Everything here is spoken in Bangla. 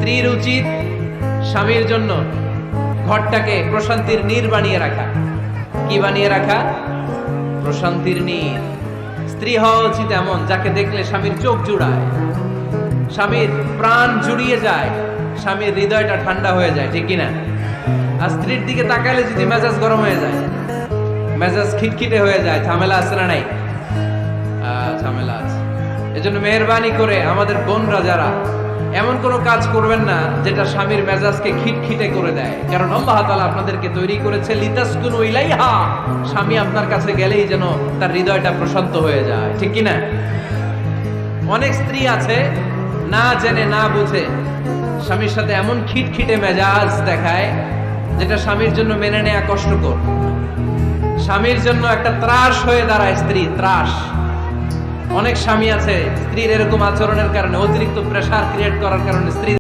স্ত্রীর উচিত স্বামীর জন্য ঘরটাকে প্রশান্তির নীড় বানিয়ে রাখা। কি বানিয়ে রাখা? প্রশান্তির নীড়। স্ত্রী হওয়া উচিত এমন যাকে দেখলে স্বামীর চোখ জুড়ায়, স্বামীর প্রাণ জুড়িয়ে যায়, স্বামীর হৃদয়টা ঠান্ডা হয়ে যায়, ঠিক কিনা? আর স্ত্রীর দিকে তাকালে যদি মেজাজ গরম হয়ে যায়, মেজাজ খিটখিটে হয়ে যায়, ঝামেলা আছে না নাই? ঝামেলা আছে। এজন্য মেহেরবানি করে আমাদের বোনরা যারা, এমন কোনো কাজ করবেন না যেটা স্বামীর মেজাজকে খিটখিটে করে দেয়, কারণ আল্লাহ তাআলা আপনাদেরকে তৈরি করেছে লিতাসকুনু ইলাইহা, স্বামী আপনার কাছে গেলেই যেন তার হৃদয়টা প্রশান্ত হয়ে যায়, ঠিক কিনা? অনেক স্ত্রী আছে না জেনে না বুঝে স্বামীর সাথে এমন খিটখিটে মেজাজ দেখায় যেটা স্বামীর জন্য মেনে নেওয়া কষ্টকর। স্বামীর জন্য একটা ত্রাস হয়ে দাঁড়ায় স্ত্রী, ত্রাস। অনেক স্বামী আছে স্ত্রীর এরকম আচরণের কারণে, অতিরিক্ত প্রেসার ক্রিয়েট করার কারণে স্ত্রী